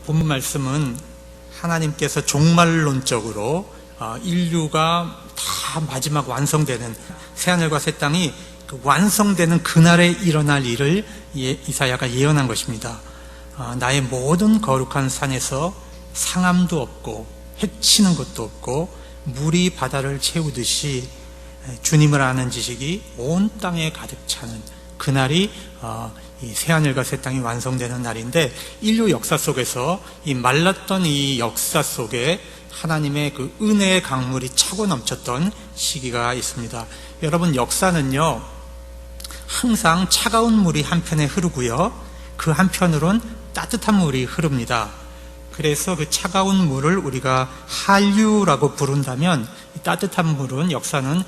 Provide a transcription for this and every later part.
본문 말씀은 하나님께서 종말론적으로 인류가 다 마지막 완성되는 새하늘과 새 땅이 그 완성되는 그날에 일어날 일을 이사야가 예언한 것입니다. 나의 모든 거룩한 산에서 상함도 없고 해치는 것도 없고 물이 바다를 채우듯이 주님을 아는 지식이 온 땅에 가득 차는 그날이 이 새하늘과 새 땅이 완성되는 날인데, 인류 역사 속에서 이 말랐던 이 역사 속에 하나님의 그 은혜의 강물이 차고 넘쳤던 시기가 있습니다. 여러분, 역사는요 항상 차가운 물이 한편에 흐르고요, 그 한편으론 따뜻한 물이 흐릅니다. 그래서 그 차가운 물을 우리가 한류라고 부른다면, 따뜻한 물은 역사는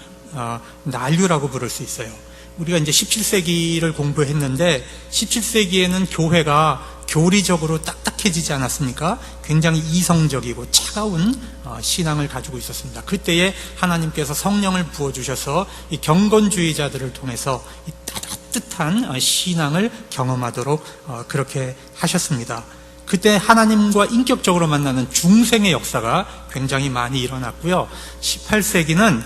난류라고 부를 수 있어요. 우리가 이제 17세기를 공부했는데 17세기에는 교회가 교리적으로 딱딱해지지 않았습니까? 굉장히 이성적이고 차가운 신앙을 가지고 있었습니다. 그때에 하나님께서 성령을 부어주셔서 이 경건주의자들을 통해서 이 따뜻한 신앙을 경험하도록 그렇게 하셨습니다. 그때 하나님과 인격적으로 만나는 중생의 역사가 굉장히 많이 일어났고요. 18세기는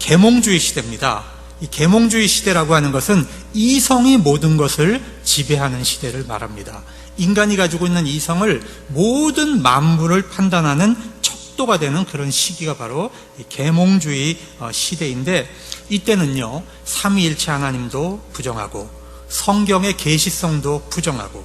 계몽주의 시대입니다. 이 계몽주의 시대라고 하는 것은 이성이 모든 것을 지배하는 시대를 말합니다. 인간이 가지고 있는 이성을 모든 만물을 판단하는 척도가 되는 그런 시기가 바로 이 계몽주의 시대인데, 이때는요 삼위일체 하나님도 부정하고 성경의 계시성도 부정하고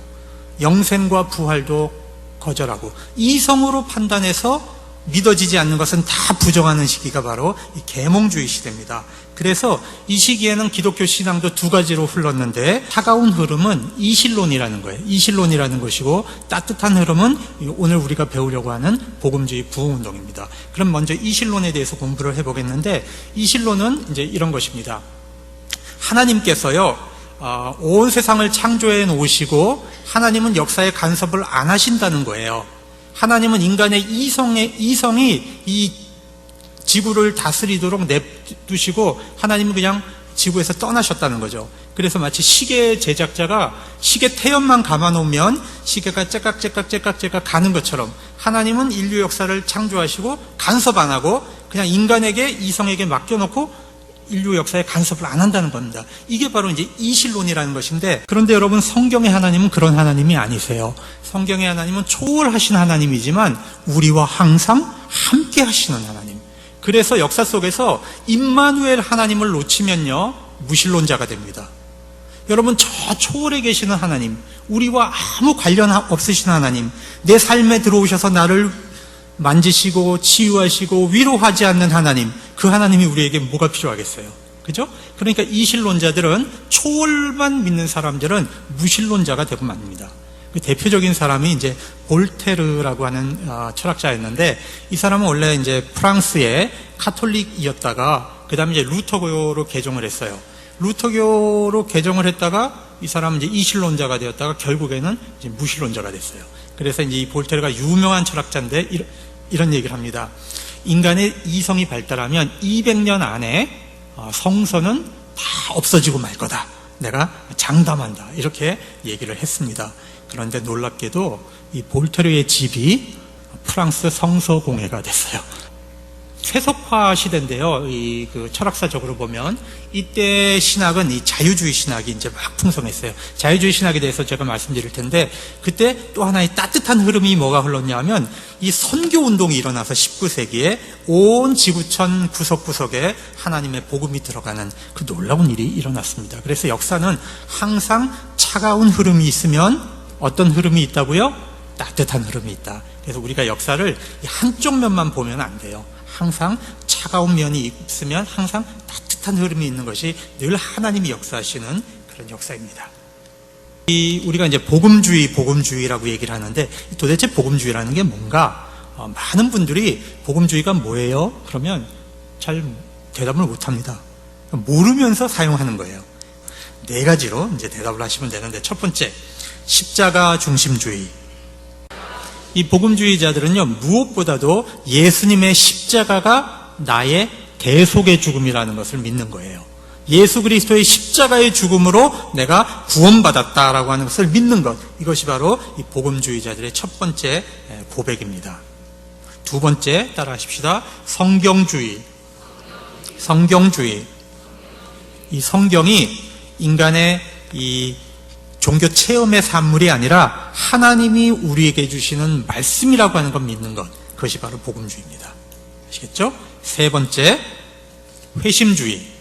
영생과 부활도 거절하고 이성으로 판단해서 믿어지지 않는 것은 다 부정하는 시기가 바로 이 계몽주의 시대입니다. 그래서 이 시기에는 기독교 신앙도 두 가지로 흘렀는데, 차가운 흐름은 이실론이라는 거예요. 이실론이라는 것이고, 따뜻한 흐름은 오늘 우리가 배우려고 하는 복음주의 부흥운동입니다. 그럼 먼저 이실론에 대해서 공부를 해보겠는데, 이실론은 이제 이런 것입니다. 하나님께서요 온 세상을 창조해 놓으시고 하나님은 역사에 간섭을 안 하신다는 거예요. 하나님은 인간의 이성이 이 지구를 다스리도록 냅두시고 하나님은 그냥 지구에서 떠나셨다는 거죠. 그래서 마치 시계 제작자가 시계 태연만 감아놓으면 시계가 째깍째깍 가는 것처럼, 하나님은 인류 역사를 창조하시고 간섭 안 하고 그냥 인간에게, 이성에게 맡겨놓고 인류 역사에 간섭을 안 한다는 겁니다. 이게 바로 이제 이실론이라는 것인데, 그런데 여러분, 성경의 하나님은 그런 하나님이 아니세요. 성경의 하나님은 초월하신 하나님이지만 우리와 항상 함께 하시는 하나님. 그래서 역사 속에서 임마누엘 하나님을 놓치면요 무신론자가 됩니다. 여러분, 저 초월에 계시는 하나님, 우리와 아무 관련 없으신 하나님, 내 삶에 들어오셔서 나를 만지시고 치유하시고 위로하지 않는 하나님, 그 하나님이 우리에게 뭐가 필요하겠어요? 그죠? 그러니까 이실론자들은, 초월만 믿는 사람들은 무신론자가 되고 맙니다. 그 대표적인 사람이 이제 볼테르라고 하는 철학자였는데, 이 사람은 원래 이제 프랑스의 카톨릭이었다가 그 다음에 이제 루터교로 개종을 했어요. 루터교로 개종을 했다가 이 사람은 이제 이실론자가 되었다가 결국에는 이제 무신론자가 됐어요. 그래서 이제 이 볼테르가 유명한 철학자인데 이런 얘기를 합니다. 인간의 이성이 발달하면 200년 안에 성서는 다 없어지고 말 거다. 내가 장담한다. 이렇게 얘기를 했습니다. 그런데 놀랍게도 이 볼테르의 집이 프랑스 성서공회가 됐어요. 세속화 시대인데요. 그 철학사적으로 보면 이때 신학은 이 자유주의 신학이 이제 막 풍성했어요. 자유주의 신학에 대해서 제가 말씀드릴 텐데, 그때 또 하나의 따뜻한 흐름이 뭐가 흘렀냐면, 이 선교 운동이 일어나서 19세기에 온 지구촌 구석구석에 하나님의 복음이 들어가는 그 놀라운 일이 일어났습니다. 그래서 역사는 항상 차가운 흐름이 있으면 어떤 흐름이 있다고요? 따뜻한 흐름이 있다. 그래서 우리가 역사를 한쪽 면만 보면 안 돼요. 항상 차가운 면이 있으면 항상 따뜻한 흐름이 있는 것이 늘 하나님이 역사하시는 그런 역사입니다. 우리가 이제 복음주의라고 얘기를 하는데, 도대체 복음주의라는 게 뭔가? 많은 분들이 복음주의가 뭐예요? 그러면 잘 대답을 못 합니다. 모르면서 사용하는 거예요. 네 가지로 이제 대답을 하시면 되는데, 첫 번째, 십자가 중심주의. 이 복음주의자들은요, 무엇보다도 예수님의 십자가가 나의 대속의 죽음이라는 것을 믿는 거예요. 예수 그리스도의 십자가의 죽음으로 내가 구원받았다라고 하는 것을 믿는 것, 이것이 바로 이 복음주의자들의 첫 번째 고백입니다. 두 번째 따라하십시다. 성경주의. 이 성경이 인간의 이 종교 체험의 산물이 아니라 하나님이 우리에게 주시는 말씀이라고 하는 걸 믿는 것, 그것이 바로 복음주의입니다. 아시겠죠? 세 번째, 회심주의.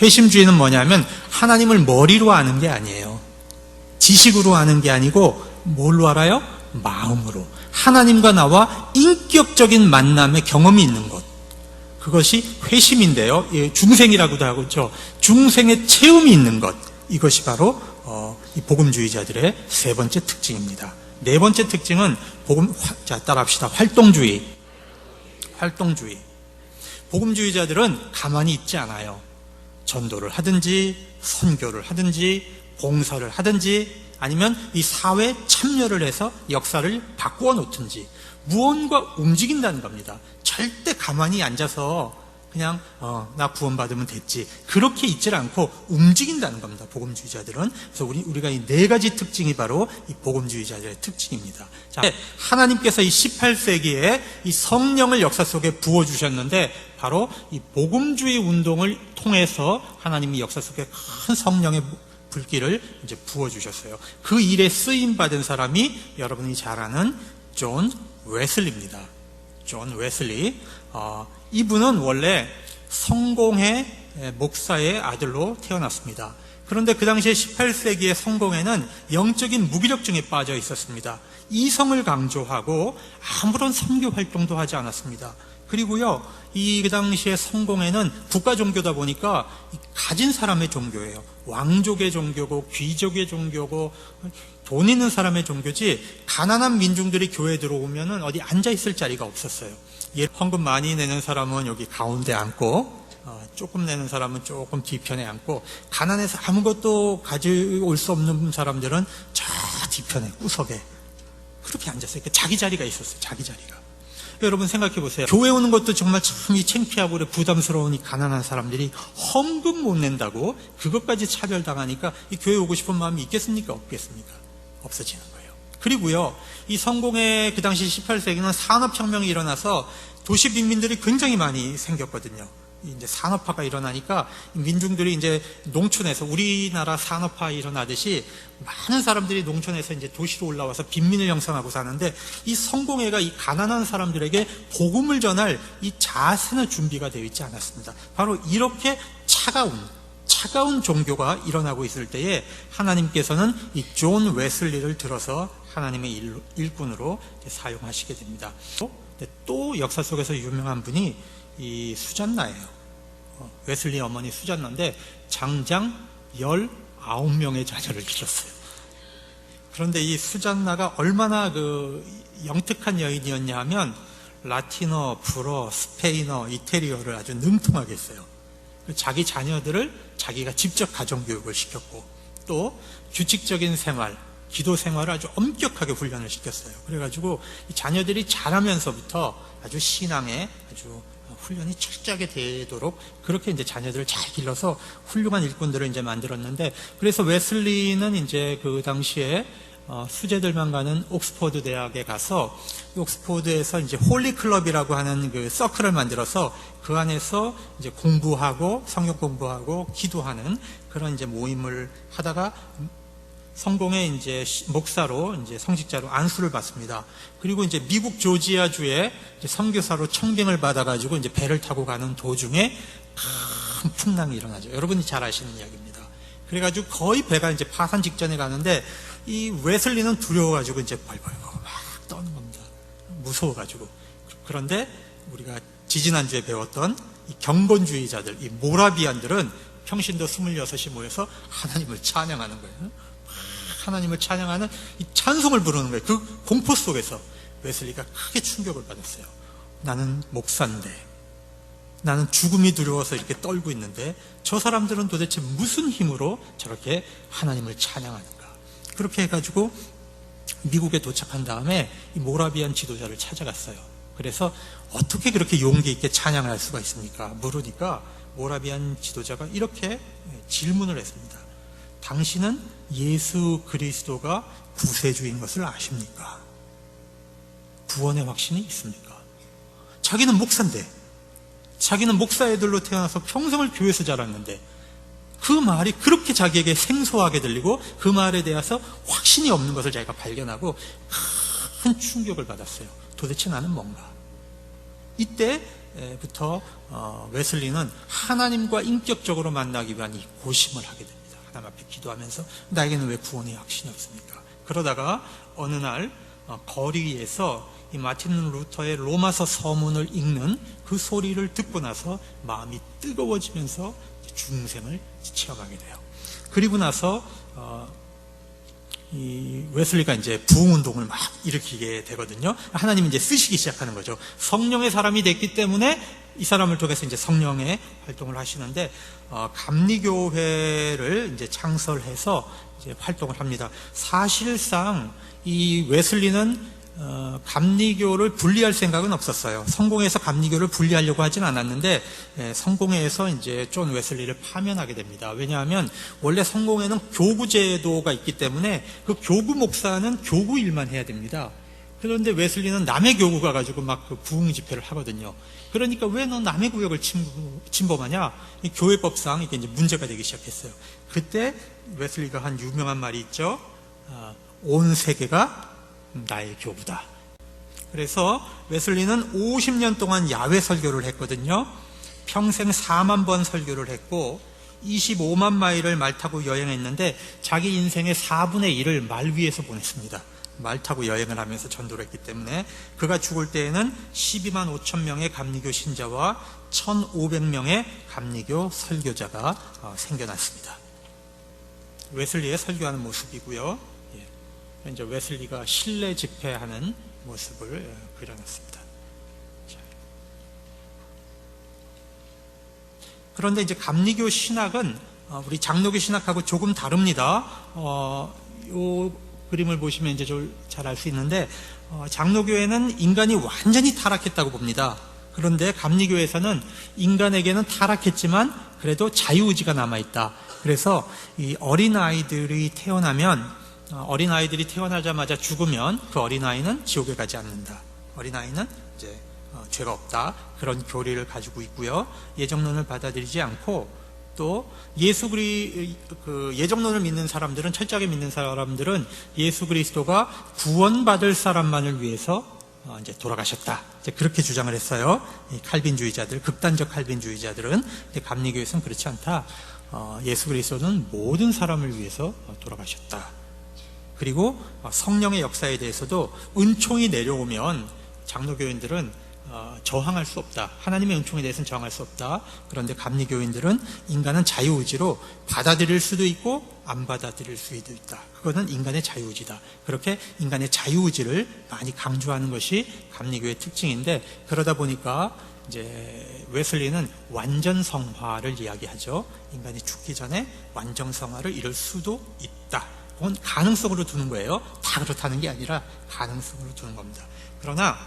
회심주의는 뭐냐면 하나님을 머리로 아는 게 아니에요. 지식으로 아는 게 아니고 뭘로 알아요? 마음으로. 하나님과 나와 인격적인 만남의 경험이 있는 것, 그것이 회심인데요. 중생이라고도 하고 있죠. 중생의 체험이 있는 것, 이것이 바로 이 복음주의자들의 세 번째 특징입니다. 네 번째 특징은 자, 따라합시다. 활동주의. 복음주의자들은 가만히 있지 않아요. 전도를 하든지 선교를 하든지 봉사를 하든지 아니면 이 사회에 참여를 해서 역사를 바꾸어 놓든지 무언가 움직인다는 겁니다. 절대 가만히 앉아서 그냥 나 구원받으면 됐지, 그렇게 있질 않고 움직인다는 겁니다. 복음주의자들은. 그래서 우리가 이 네 가지 특징이 바로 이 복음주의자들의 특징입니다. 자, 하나님께서 이 18세기에 이 성령을 역사 속에 부어주셨는데 바로 이 복음주의 운동을 통해서 하나님이 역사 속에 큰 성령의 불길을 이제 부어주셨어요. 그 일에 쓰임받은 사람이 여러분이 잘 아는 존 웨슬리입니다. 존 웨슬리. 이분은 원래 성공회 목사의 아들로 태어났습니다. 그런데 그 당시에 18세기의 성공회는 영적인 무기력증에 빠져 있었습니다. 이성을 강조하고 아무런 선교 활동도 하지 않았습니다. 그리고요, 그 당시에 성공회는 국가 종교다 보니까 가진 사람의 종교예요. 왕족의 종교고 귀족의 종교고 돈 있는 사람의 종교지, 가난한 민중들이 교회에 들어오면은 어디 앉아 있을 자리가 없었어요. 헌금 많이 내는 사람은 여기 가운데 앉고, 조금 내는 사람은 조금 뒤편에 앉고, 가난해서 아무것도 가져올 수 없는 사람들은 저 뒤편에 구석에 그렇게 앉았어요. 자기 자리가 있었어요. 자기 자리가. 여러분 생각해 보세요. 교회 오는 것도 정말 참 부담스러운 이 부담스러운 가난한 사람들이 헌금 못 낸다고 그것까지 차별당하니까 이 교회 오고 싶은 마음이 있겠습니까? 없겠습니까? 없어지는 거예요. 그리고요, 이 성공의 그 당시 18세기는 산업혁명이 일어나서 도시 빈민들이 굉장히 많이 생겼거든요. 이제 산업화가 일어나니까 민중들이 이제 농촌에서, 우리나라 산업화 일어나듯이 많은 사람들이 농촌에서 이제 도시로 올라와서 빈민을 형성하고 사는데, 이 성공회가 이 가난한 사람들에게 복음을 전할 이 자세는 준비가 되어 있지 않았습니다. 바로 이렇게 차가운 종교가 일어나고 있을 때에 하나님께서는 이 존 웨슬리를 들어서 하나님의 일꾼으로 사용하시게 됩니다. 또 역사 속에서 유명한 분이 이 수잔나예요. 웨슬리 어머니 수잔나인데 장장 19명의 자녀를 기르었어요. 그런데 이 수잔나가 얼마나 영특한 여인이었냐 하면 라틴어, 불어, 스페인어, 이태리어를 아주 능통하게 했어요. 자기 자녀들을 자기가 직접 가정교육을 시켰고, 또 규칙적인 생활, 기도 생활을 아주 엄격하게 훈련을 시켰어요. 그래가지고 이 자녀들이 자라면서부터 아주 신앙에 아주 훈련이 철저하게 되도록 그렇게 이제 자녀들을 잘 길러서 훌륭한 일꾼들을 이제 만들었는데, 그래서 웨슬리는 이제 그 당시에 수재들만 가는 옥스퍼드 대학에 가서 옥스퍼드에서 이제 홀리 클럽이라고 하는 그 서클을 만들어서 그 안에서 이제 공부하고 성경 공부하고 기도하는 그런 이제 모임을 하다가 성공의 이제 목사로 이제 성직자로 안수를 받습니다. 그리고 이제 미국 조지아주에 이제 선교사로 청빙을 받아가지고 이제 배를 타고 가는 도중에 큰 풍랑이 일어나죠. 여러분이 잘 아시는 이야기입니다. 그래가지고 거의 배가 이제 파산 직전에 가는데 이 웨슬리는 두려워가지고 이제 벌벌 막 떠는 겁니다. 무서워가지고. 그런데 우리가 지지난주에 배웠던 이 경건주의자들, 이 모라비안들은 평신도 26이 모여서 하나님을 찬양하는 거예요. 하나님을 찬양하는 이 찬송을 부르는 거예요. 그 공포 속에서 웨슬리가 크게 충격을 받았어요. 나는 목사인데, 나는 죽음이 두려워서 이렇게 떨고 있는데 저 사람들은 도대체 무슨 힘으로 저렇게 하나님을 찬양하는가. 그렇게 해가지고 미국에 도착한 다음에 이 모라비안 지도자를 찾아갔어요. 그래서 어떻게 그렇게 용기 있게 찬양을 할 수가 있습니까? 물으니까 모라비안 지도자가 이렇게 질문을 했습니다. 당신은 예수 그리스도가 구세주인 것을 아십니까? 구원의 확신이 있습니까? 자기는 목사인데, 자기는 목사 애들로 태어나서 평생을 교회에서 자랐는데 그 말이 그렇게 자기에게 생소하게 들리고 그 말에 대해서 확신이 없는 것을 자기가 발견하고 큰 충격을 받았어요. 도대체 나는 뭔가? 이때부터 웨슬리는 하나님과 인격적으로 만나기 위한 이 고심을 하게 됩니다. 하나님 앞에 기도하면서 나에게는 왜 구원의 확신이 없습니까? 그러다가 어느 날 거리에서 이 마틴 루터의 로마서 서문을 읽는 그 소리를 듣고 나서 마음이 뜨거워지면서 중생을 체험하게 돼요. 그리고 나서 이 웨슬리가 이제 부흥운동을 막 일으키게 되거든요. 하나님이 이제 쓰시기 시작하는 거죠. 성령의 사람이 됐기 때문에 이 사람을 통해서 이제 성령의 활동을 하시는데, 감리교회를 이제 창설해서 이제 활동을 합니다. 사실상 이 웨슬리는 감리교를 분리할 생각은 없었어요. 성공회에서 감리교를 분리하려고 하진 않았는데, 성공회에서 이제 존 웨슬리를 파면하게 됩니다. 왜냐하면 원래 성공회는 교구 제도가 있기 때문에 그 교구 목사는 교구 일만 해야 됩니다. 그런데 웨슬리는 남의 교구 가가지고 막 그 부흥 집회를 하거든요. 그러니까 왜 너 남의 구역을 침범하냐? 이 교회법상 이게 이제 문제가 되기 시작했어요. 그때 웨슬리가 한 유명한 말이 있죠. 온 세계가 나의 교부다. 그래서 웨슬리는 50년 동안 야외 설교를 했거든요. 평생 4만 번 설교를 했고 25만 마일을 말 타고 여행했는데 자기 인생의 4분의 1을 말 위에서 보냈습니다. 말 타고 여행을 하면서 전도를 했기 때문에 그가 죽을 때에는 12만 5천 명의 감리교 신자와 1,500명의 감리교 설교자가 생겨났습니다. 웨슬리의 설교하는 모습이고요. 이제 웨슬리가 실내 집회하는 모습을 그려놨습니다. 그런데 이제 감리교 신학은 우리 장로교 신학하고 조금 다릅니다. 이 그림을 보시면 이제 잘 알 수 있는데, 장로교회는 인간이 완전히 타락했다고 봅니다. 그런데 감리교에서는 인간에게는 타락했지만 그래도 자유의지가 남아있다. 그래서 이 어린아이들이 태어나자마자 죽으면 그 어린아이는 지옥에 가지 않는다. 어린아이는 이제 죄가 없다. 그런 교리를 가지고 있고요. 예정론을 받아들이지 않고 또 예정론을 믿는 사람들은, 철저하게 믿는 사람들은 예수 그리스도가 구원받을 사람만을 위해서 이제 돌아가셨다. 이제 그렇게 주장을 했어요. 이 칼빈주의자들, 극단적 칼빈주의자들은. 감리교에서는 그렇지 않다. 예수 그리스도는 모든 사람을 위해서 돌아가셨다. 그리고 성령의 역사에 대해서도 은총이 내려오면 장로교인들은 저항할 수 없다. 하나님의 은총에 대해서는 저항할 수 없다. 그런데 감리교인들은 인간은 자유의지로 받아들일 수도 있고 안 받아들일 수도 있다. 그거는 인간의 자유의지다. 그렇게 인간의 자유의지를 많이 강조하는 것이 감리교의 특징인데, 그러다 보니까 이제 웨슬리는 완전성화를 이야기하죠. 인간이 죽기 전에 완전성화를 이룰 수도 있다. 그건 가능성으로 두는 거예요. 다 그렇다는 게 아니라 가능성으로 두는 겁니다. 그러나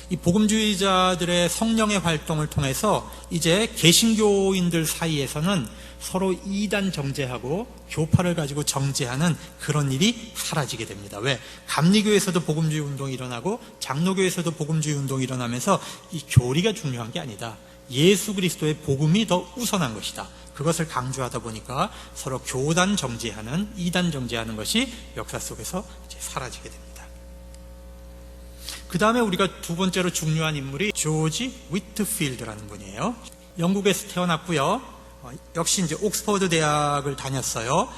이 복음주의자들의 성령의 활동을 통해서 이제 개신교인들 사이에서는 서로 이단 정죄하고 교파를 가지고 정죄하는 그런 일이 사라지게 됩니다. 왜? 감리교에서도 복음주의 운동이 일어나고 장로교에서도 복음주의 운동이 일어나면서 이 교리가 중요한 게 아니다. 예수 그리스도의 복음이 더 우선한 것이다. 그것을 강조하다 보니까 서로 교단 정죄하는, 이단 정죄하는 것이 역사 속에서 이제 사라지게 됩니다. 그 다음에 우리가 두 번째로 중요한 인물이 조지 위트필드라는 분이에요. 영국에서 태어났고요. 역시 이제 옥스퍼드 대학을 다녔어요.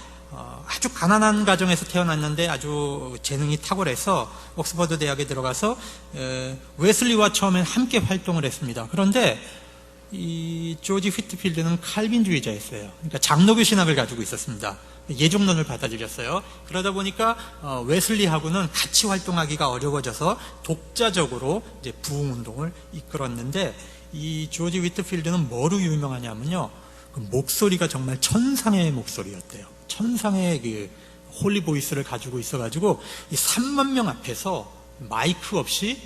아주 가난한 가정에서 태어났는데 아주 재능이 탁월해서 옥스퍼드 대학에 들어가서 웨슬리와 처음엔 함께 활동을 했습니다. 그런데 이 조지 위트필드는 칼빈주의자였어요. 그러니까 장로교 신학을 가지고 있었습니다. 예정론을 받아들였어요. 그러다 보니까 웨슬리하고는 같이 활동하기가 어려워져서 독자적으로 이제 부흥운동을 이끌었는데, 이 조지 위트필드는 뭐로 유명하냐면요, 그 목소리가 정말 천상의 목소리였대요. 천상의 그 홀리 보이스를 가지고 있어가지고 이 3만 명 앞에서 마이크 없이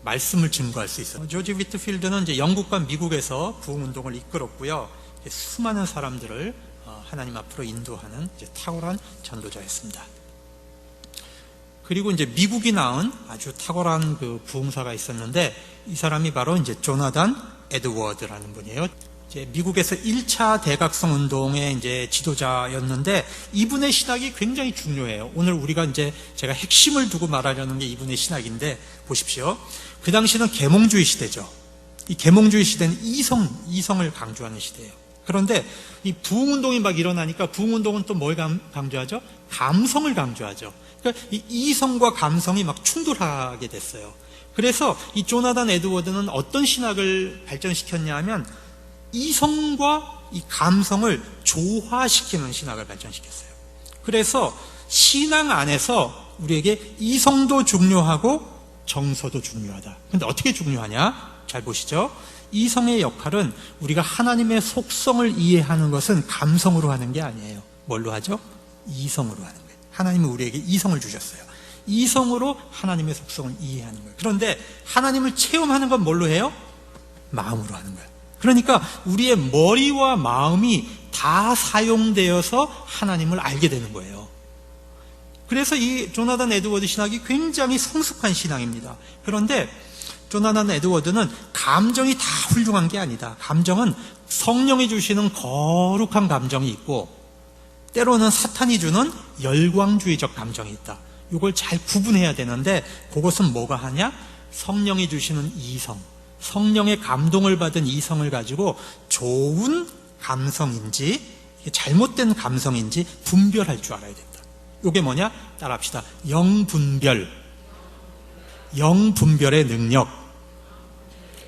말씀을 증거할 수 있어요. 조지 위트필드는 이제 영국과 미국에서 부흥운동을 이끌었고요. 수많은 사람들을 하나님 앞으로 인도하는 이제 탁월한 전도자였습니다. 그리고 이제 미국이 낳은 아주 탁월한 그 부흥사가 있었는데 이 사람이 바로 이제 조나단 에드워드라는 분이에요. 이제 미국에서 1차 대각성 운동의 이제 지도자였는데 이분의 신학이 굉장히 중요해요. 오늘 우리가 이제 제가 핵심을 두고 말하려는 게 이분의 신학인데 보십시오. 그 당시는 계몽주의 시대죠. 이 계몽주의 시대는 이성을 강조하는 시대예요. 그런데 이 부흥운동이 막 일어나니까 부흥운동은 또 뭘 강조하죠? 감성을 강조하죠. 그러니까 이 이성과 감성이 막 충돌하게 됐어요. 그래서 이 조나단 에드워드는 어떤 신학을 발전시켰냐 하면 이성과 이 감성을 조화시키는 신학을 발전시켰어요. 그래서 신앙 안에서 우리에게 이성도 중요하고 정서도 중요하다. 근데 어떻게 중요하냐? 잘 보시죠. 이성의 역할은 우리가 하나님의 속성을 이해하는 것은 감성으로 하는 게 아니에요. 뭘로 하죠? 이성으로 하는 거예요. 하나님은 우리에게 이성을 주셨어요. 이성으로 하나님의 속성을 이해하는 거예요. 그런데 하나님을 체험하는 건 뭘로 해요? 마음으로 하는 거예요. 그러니까 우리의 머리와 마음이 다 사용되어서 하나님을 알게 되는 거예요. 그래서 이 조나단 에드워드 신학이 굉장히 성숙한 신앙입니다. 그런데 조나단 에드워드는 감정이 다 훌륭한 게 아니다. 감정은 성령이 주시는 거룩한 감정이 있고 때로는 사탄이 주는 열광주의적 감정이 있다. 이걸 잘 구분해야 되는데 그것은 뭐가 하냐? 성령이 주시는 이성, 성령의 감동을 받은 이성을 가지고 좋은 감성인지 잘못된 감성인지 분별할 줄 알아야 된다. 이게 뭐냐? 따라합시다. 영분별의 능력.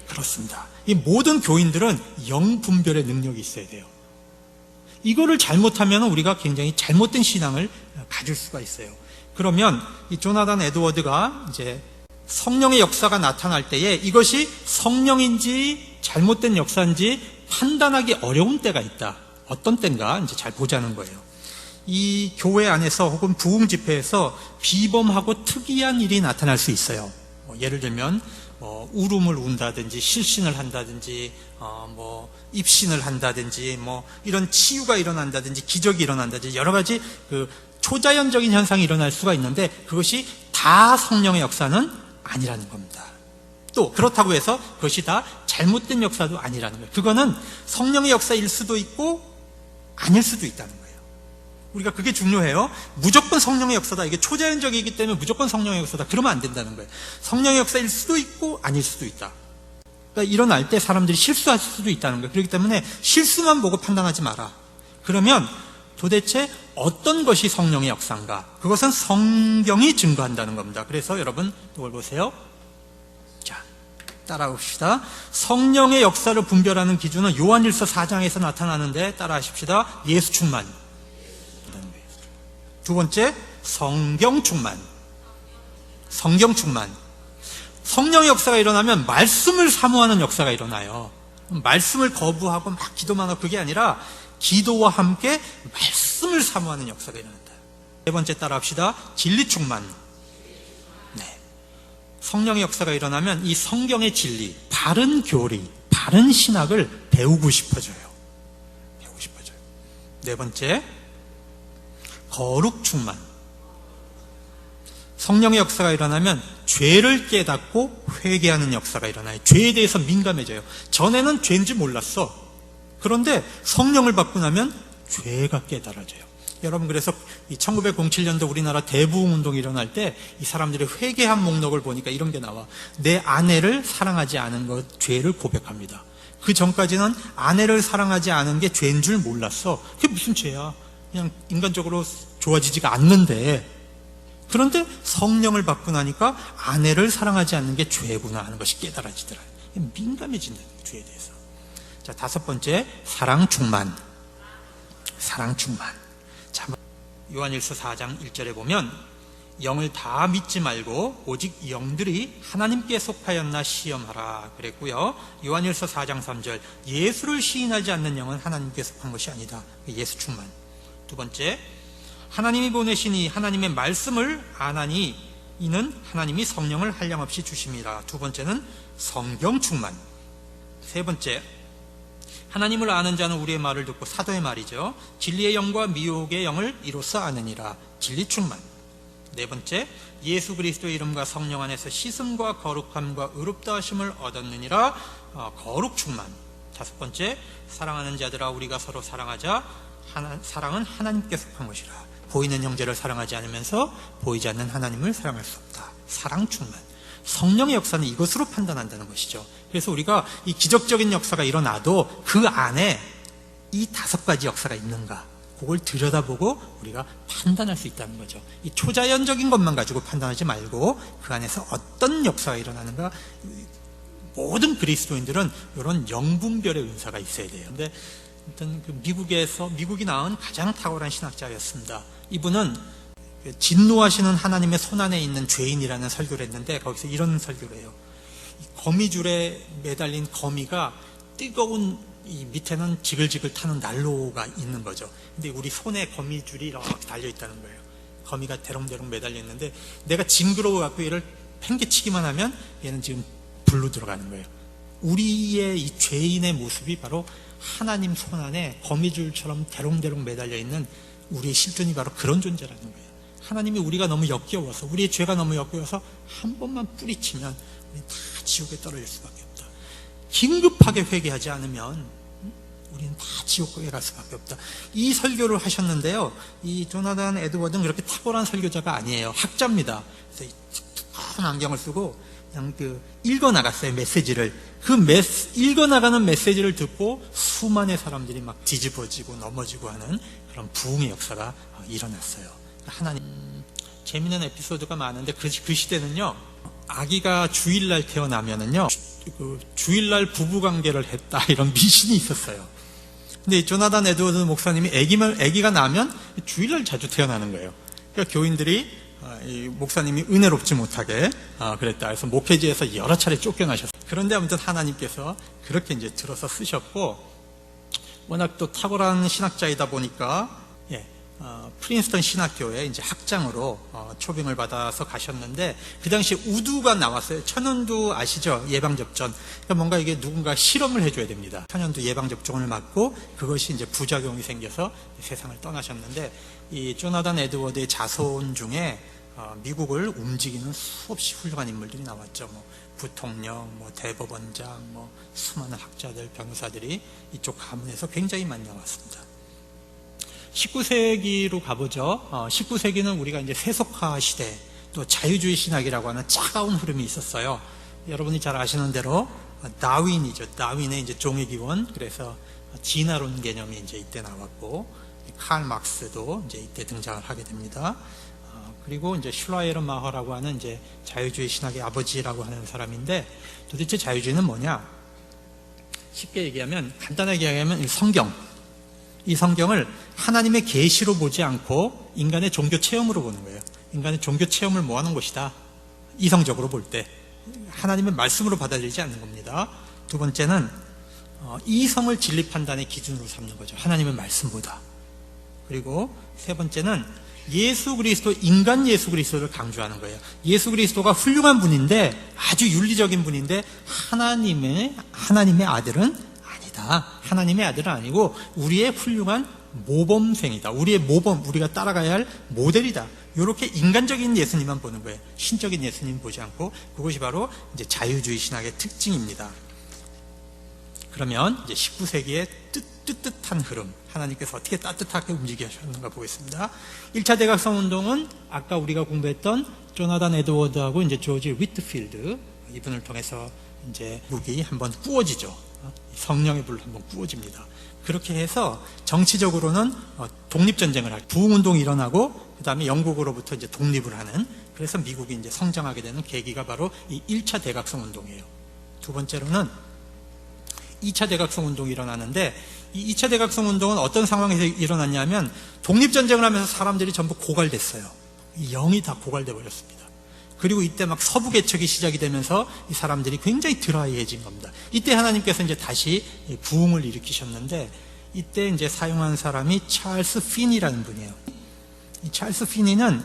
그렇습니다. 이 모든 교인들은 영분별의 능력이 있어야 돼요. 이거를 잘못하면 우리가 굉장히 잘못된 신앙을 가질 수가 있어요. 그러면 이 조나단 에드워드가 이제 성령의 역사가 나타날 때에 이것이 성령인지 잘못된 역사인지 판단하기 어려운 때가 있다. 어떤 때인가 이제 잘 보자는 거예요. 이 교회 안에서 혹은 부흥 집회에서 비범하고 특이한 일이 나타날 수 있어요. 예를 들면 울음을 운다든지 실신을 한다든지 입신을 한다든지 이런 치유가 일어난다든지 기적이 일어난다든지 여러 가지 그 초자연적인 현상이 일어날 수가 있는데 그것이 다 성령의 역사는 아니라는 겁니다. 또 그렇다고 해서 그것이 다 잘못된 역사도 아니라는 거예요. 그거는 성령의 역사일 수도 있고 아닐 수도 있다는 거예요. 우리가 그게 중요해요. 무조건 성령의 역사다. 이게 초자연적이기 때문에 무조건 성령의 역사다. 그러면 안 된다는 거예요. 성령의 역사일 수도 있고 아닐 수도 있다. 그러니까 일어날 때 사람들이 실수할 수도 있다는 거예요. 그렇기 때문에 실수만 보고 판단하지 마라. 그러면 도대체 어떤 것이 성령의 역사인가? 그것은 성경이 증거한다는 겁니다. 그래서 여러분 이걸 보세요. 자, 따라봅시다. 성령의 역사를 분별하는 기준은 요한일서 4장에서 나타나는데 따라하십시다. 예수 충만. 두 번째, 성경 충만. 성경 충만. 성령의 역사가 일어나면 말씀을 사모하는 역사가 일어나요. 말씀을 거부하고 막 기도만 하고 그게 아니라 기도와 함께 말씀을 사모하는 역사가 일어난다. 네 번째 따라합시다. 진리 충만. 네. 성령의 역사가 일어나면 이 성경의 진리, 바른 교리, 바른 신학을 배우고 싶어져요. 배우고 싶어져요. 네 번째, 거룩 충만. 성령의 역사가 일어나면 죄를 깨닫고 회개하는 역사가 일어나요. 죄에 대해서 민감해져요. 전에는 죄인지 몰랐어. 그런데 성령을 받고 나면 죄가 깨달아져요. 여러분, 그래서 이 1907년도 우리나라 대부흥운동이 일어날 때 이 사람들이 회개한 목록을 보니까 이런 게 나와. 내 아내를 사랑하지 않은 것, 죄를 고백합니다. 그 전까지는 아내를 사랑하지 않은 게 죄인 줄 몰랐어. 그게 무슨 죄야? 그냥 인간적으로 좋아지지가 않는데, 그런데 성령을 받고 나니까 아내를 사랑하지 않는 게 죄구나 하는 것이 깨달아지더라. 민감해진다, 죄에 대해서. 자, 다섯 번째, 사랑 충만. 사랑 충만. 자, 요한일서 4장 1절에 보면 영을 다 믿지 말고 오직 영들이 하나님께 속하였나 시험하라 그랬고요. 요한일서 4장 3절, 예수를 시인하지 않는 영은 하나님께 속한 것이 아니다. 예수 충만. 두 번째, 하나님이 보내시니 하나님의 말씀을 아나니 이는 하나님이 성령을 한량없이 주심이라. 두 번째는 성경 충만. 세 번째, 하나님을 아는 자는 우리의 말을 듣고, 사도의 말이죠, 진리의 영과 미혹의 영을 이로써 아느니라. 진리 충만. 네 번째, 예수 그리스도의 이름과 성령 안에서 씻음과 거룩함과 의롭다 하심을 얻었느니라. 거룩 충만. 다섯 번째, 사랑하는 자들아 우리가 서로 사랑하자. 사랑은 하나님께 속한 것이라. 보이는 형제를 사랑하지 않으면서 보이지 않는 하나님을 사랑할 수 없다. 사랑 충만. 성령의 역사는 이것으로 판단한다는 것이죠. 그래서 우리가 이 기적적인 역사가 일어나도 그 안에 이 다섯 가지 역사가 있는가, 그걸 들여다보고 우리가 판단할 수 있다는 거죠. 이 초자연적인 것만 가지고 판단하지 말고 그 안에서 어떤 역사가 일어나는가. 모든 그리스도인들은 이런 영분별의 은사가 있어야 돼요. 근데 일단 미국이 낳은 가장 탁월한 신학자였습니다. 이분은 진노하시는 하나님의 손안에 있는 죄인이라는 설교를 했는데, 거기서 이런 설교를 해요. 거미줄에 매달린 거미가 뜨거운 이 밑에는 지글지글 타는 난로가 있는 거죠. 근데 우리 손에 거미줄이 이렇게 달려있다는 거예요. 거미가 대롱대롱 매달려 있는데 내가 징그러워갖고 얘를 팽개치기만 하면 얘는 지금 불로 들어가는 거예요. 우리의 이 죄인의 모습이 바로 하나님 손안에 거미줄처럼 대롱대롱 매달려 있는 우리의 실존이 바로 그런 존재라는 거예요. 하나님이 우리가 너무 역겨워서, 우리의 죄가 너무 역겨워서 한 번만 뿌리치면 우리 다 지옥에 떨어질 수밖에 없다. 긴급하게 회개하지 않으면 우리는 다 지옥에 갈 수밖에 없다. 이 설교를 하셨는데요, 이 조나단 에드워드는 그렇게 탁월한 설교자가 아니에요. 학자입니다. 그래서 큰 안경을 쓰고 그냥 읽어나갔어요, 메시지를. 읽어나가는 메시지를 듣고 수많은 사람들이 막 뒤집어지고 넘어지고 하는 그런 부흥의 역사가 일어났어요. 하나님, 재미있는 에피소드가 많은데 그 시대는요, 아기가 주일날 태어나면은요, 주일날 부부관계를 했다, 이런 미신이 있었어요. 근데 조나단 에드워드 목사님이 아기가 나면 주일날 자주 태어나는 거예요. 그러니까 교인들이 이 목사님이 은혜롭지 못하게 그랬다. 그래서 목회지에서 여러 차례 쫓겨나셨어요. 그런데 아무튼 하나님께서 그렇게 이제 들어서 쓰셨고, 워낙 또 탁월한 신학자이다 보니까 프린스턴 신학교에 이제 학장으로 초빙을 받아서 가셨는데, 그 당시에 우두가 나왔어요. 천연두 아시죠? 예방접종. 그러니까 뭔가 이게 누군가 실험을 해줘야 됩니다. 천연두 예방접종을 맞고 그것이 이제 부작용이 생겨서 세상을 떠나셨는데, 이 조나단 에드워드의 자손 중에 미국을 움직이는 수없이 훌륭한 인물들이 나왔죠. 뭐 부통령, 뭐 대법원장, 뭐 수많은 학자들, 변호사들이 이쪽 가문에서 굉장히 많이 나왔습니다. 19세기로 가보죠. 19세기는 우리가 이제 세속화 시대, 또 자유주의 신학이라고 하는 차가운 흐름이 있었어요. 여러분이 잘 아시는 대로 다윈이죠. 다윈의 이제 종의 기원. 그래서 진화론 개념이 이제 이때 나왔고, 칼 막스도 이제 이때 등장을 하게 됩니다. 그리고 이제 슐라이에르 마허라고 하는 이제 자유주의 신학의 아버지라고 하는 사람인데, 도대체 자유주의는 뭐냐? 쉽게 얘기하면, 간단하게 얘기하면 이 성경을 하나님의 계시로 보지 않고 인간의 종교 체험으로 보는 거예요. 인간의 종교 체험을 모아놓은 것이다. 이성적으로 볼 때 하나님의 말씀으로 받아들이지 않는 겁니다. 두 번째는 이성을 진리 판단의 기준으로 삼는 거죠. 하나님의 말씀보다. 그리고 세 번째는 인간 예수 그리스도를 강조하는 거예요. 예수 그리스도가 훌륭한 분인데, 아주 윤리적인 분인데, 하나님의 아들은 아니다. 하나님의 아들은 아니고 우리의 훌륭한 모범생이다. 우리가 따라가야 할 모델이다. 이렇게 인간적인 예수님만 보는 거예요. 신적인 예수님 보지 않고. 그것이 바로 이제 자유주의 신학의 특징입니다. 그러면 이제 19세기의 뜨뜻한 흐름, 하나님께서 어떻게 따뜻하게 움직이셨는가 보겠습니다. 1차 대각성 운동은 아까 우리가 공부했던 조나단 에드워드하고 이제 조지 위트필드, 이분을 통해서 이제 미국이 한번 꾸어지죠. 성령의 불로 한번 꾸어집니다. 그렇게 해서 정치적으로는 독립전쟁을 할, 부흥운동이 일어나고, 그 다음에 영국으로부터 이제 독립을 하는, 그래서 미국이 이제 성장하게 되는 계기가 바로 이 1차 대각성 운동이에요. 두 번째로는 2차 대각성 운동이 일어나는데, 이 2차 대각성 운동은 어떤 상황에서 일어났냐면, 독립전쟁을 하면서 사람들이 전부 고갈됐어요. 이 영이 다 고갈돼 버렸습니다. 그리고 이때 막 서부 개척이 시작이 되면서 이 사람들이 굉장히 드라이해진 겁니다. 이때 하나님께서 이제 다시 부흥을 일으키셨는데, 이때 이제 사용한 사람이 찰스 피니라는 분이에요. 이 찰스 피니는